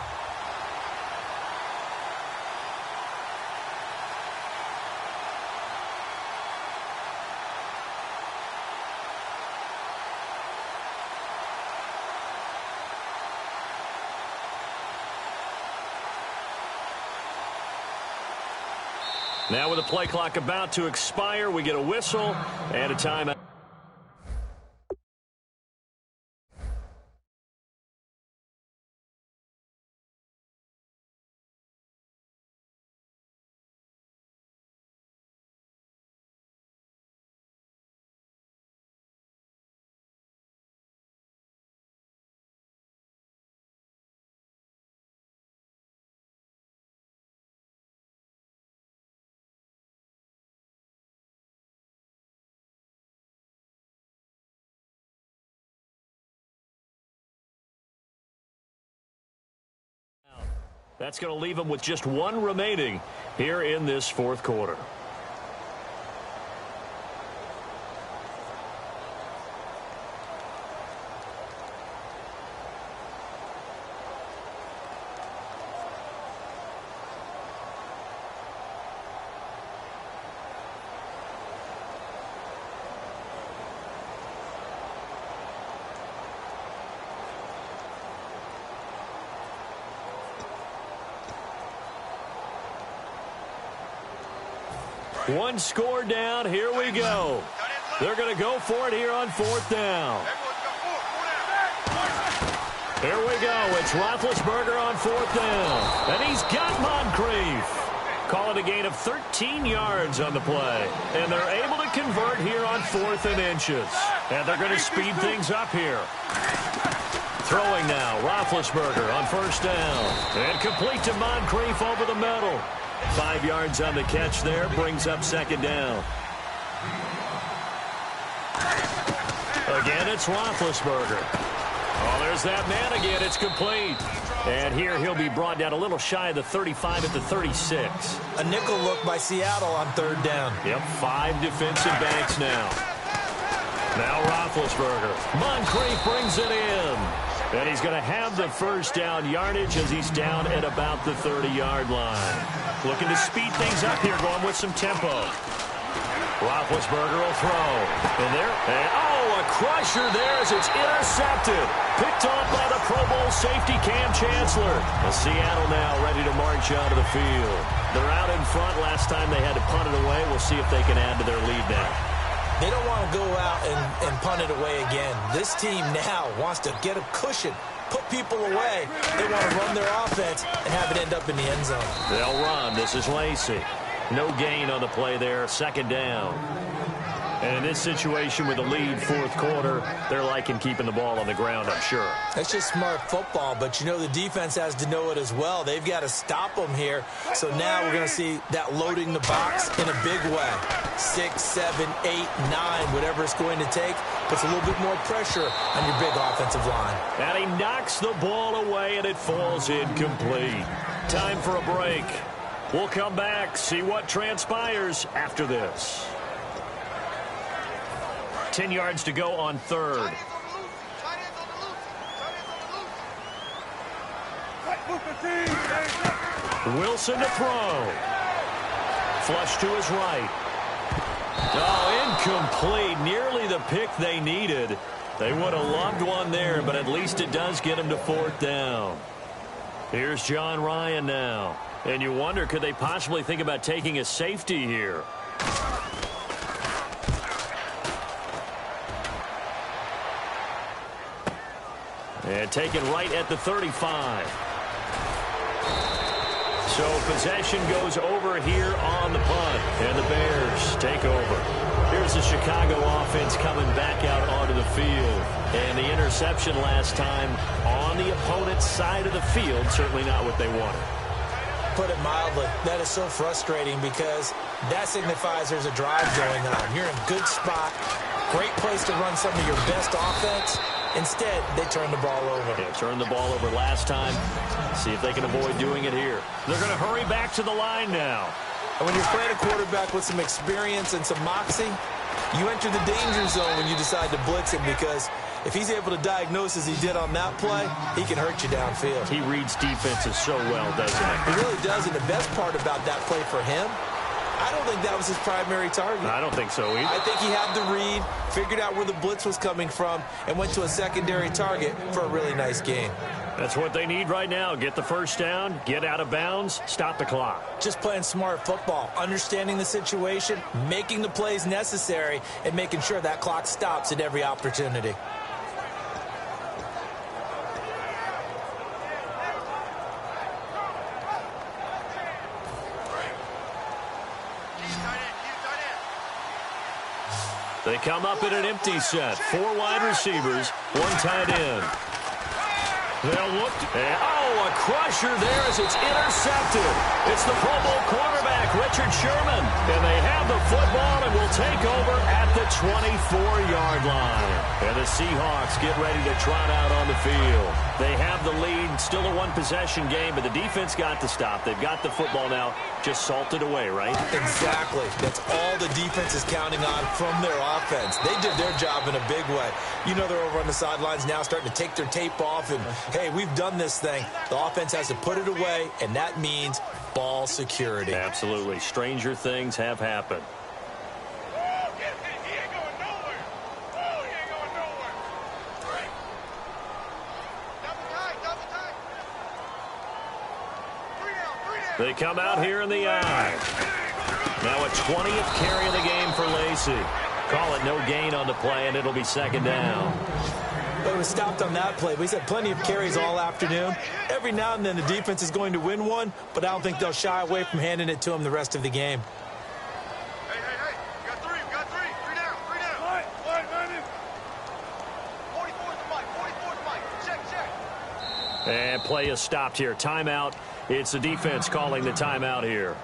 Now with the play clock about to expire, we get a whistle and a timeout. That's going to leave them with just one remaining here in this fourth quarter. One score down. Here we go. They're going to go for it here on fourth down. Here we go. It's Roethlisberger on fourth down. And he's got Moncrief. Call it a gain of 13 yards on the play. And they're able to convert here on 4th and inches. And they're going to speed things up here. Throwing now. Roethlisberger on first down. And complete to Moncrief over the middle. 5 yards on the catch there, brings up second down. Again, it's Roethlisberger. Oh, there's that man again. It's complete. And here he'll be brought down a little shy of the 35 at the 36. A nickel look by Seattle on third down. Yep, 5 defensive backs now. Now Roethlisberger. Moncrief brings it in. And he's going to have the first down yardage as he's down at about the 30-yard line. Looking to speed things up here, going with some tempo. Roethlisberger will throw. And there, a crusher there as it's intercepted. Picked off by the Pro Bowl safety Cam Chancellor. And Seattle now ready to march out of the field. They're out in front. Last time they had to punt it away. We'll see if they can add to their lead now. They don't want to go out and punt it away again. This team now wants to get a cushion, put people away. They want to run their offense and have it end up in the end zone. They'll run. This is Lacey. No gain on the play there. Second down. And in this situation with the lead fourth quarter, they're liking keeping the ball on the ground, I'm sure. That's just smart football, but you know the defense has to know it as well. They've got to stop them here. So now we're going to see that loading the box in a big way. 6, 7, 8, 9, whatever it's going to take, puts a little bit more pressure on your big offensive line. And he knocks the ball away, and it falls incomplete. Time for a break. We'll come back, see what transpires after this. 10 yards to go on third. Wilson to throw. Flush to his right. Oh, incomplete. Nearly the pick they needed. They would have loved one there, but at least it does get them to fourth down. Here's John Ryan now. And you wonder, could they possibly think about taking a safety here? And taken right at the 35. So possession goes over here on the punt. And the Bears take over. Here's the Chicago offense coming back out onto the field. And the interception last time on the opponent's side of the field. Certainly not what they wanted. Put it mildly, that is so frustrating because that signifies there's a drive going on. You're in a good spot. Great place to run some of your best offense. Instead, they turn the ball over. Yeah, turned the ball over last time. See if they can avoid doing it here. They're going to hurry back to the line now. And when you're playing a quarterback with some experience and some moxie, you enter the danger zone when you decide to blitz him because if he's able to diagnose as he did on that play, he can hurt you downfield. He reads defenses so well, doesn't he? He really does, and the best part about that play for him, I don't think that was his primary target. I don't think so either. I think he had the read, figured out where the blitz was coming from, and went to a secondary target for a really nice gain. That's what they need right now. Get the first down, get out of bounds, stop the clock. Just playing smart football, understanding the situation, making the plays necessary, and making sure that clock stops at every opportunity. They come up in an empty set. 4 wide receivers, 1 tight end. They'll look. A crusher there as it's intercepted. It's the Pro Bowl quarterback, Richard Sherman. And they have the football and will take over at the 24-yard line. And the Seahawks get ready to trot out on the field. They have the lead, still a one-possession game, but the defense got to stop. They've got the football now, just salted away, right? Exactly. That's all the defense is counting on from their offense. They did their job in a big way. You know they're over on the sidelines now starting to take their tape off, and, hey, we've done this thing. The offense has to put it away, and that means ball security. Absolutely. Stranger things have happened. They come out here in the eye. Now a 20th carry of the game for Lacy. Call it no gain on the play, and it'll be second down. But it was stopped on that play. We've had plenty of carries all afternoon. Every now and then the defense is going to win one, but I don't think they'll shy away from handing it to them the rest of the game. Hey, we got three. Three down. Line, man in. 44's the mic. Check. And play is stopped here. Timeout. It's the defense calling the timeout here.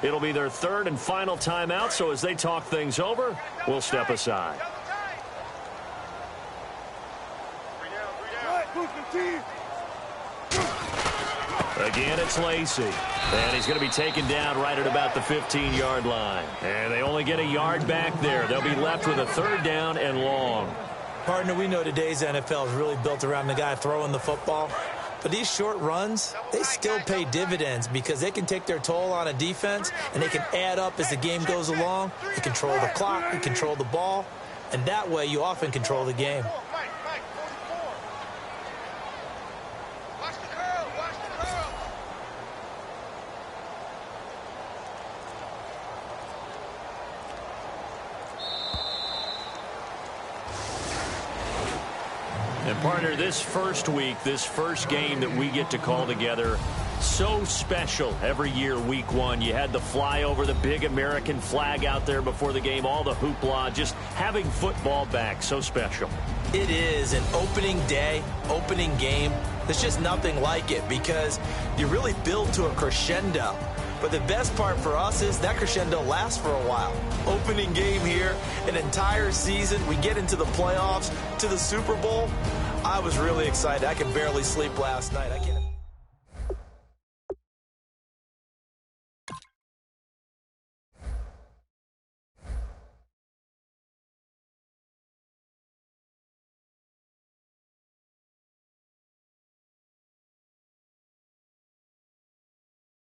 It'll be their third and final timeout, so as they talk things over, we'll step aside. Again, it's Lacy. And he's going to be taken down right at about the 15-yard line. And they only get a yard back there. They'll be left with a third down and long. Partner, we know today's NFL is really built around the guy throwing the football. But these short runs, they still pay dividends because they can take their toll on a defense and they can add up as the game goes along. You control the clock, you control the ball, and that way you often control the game. And, partner, this first week, this first game that we get to call together, so special every year, week one. You had the flyover, the big American flag out there before the game, all the hoopla, just having football back, so special. It is an opening day, opening game. There's just nothing like it because you really build to a crescendo. But the best part for us is that crescendo lasts for a while. Opening game here, an entire season. We get into the playoffs, to the Super Bowl. I was really excited. I could barely sleep last night. I can't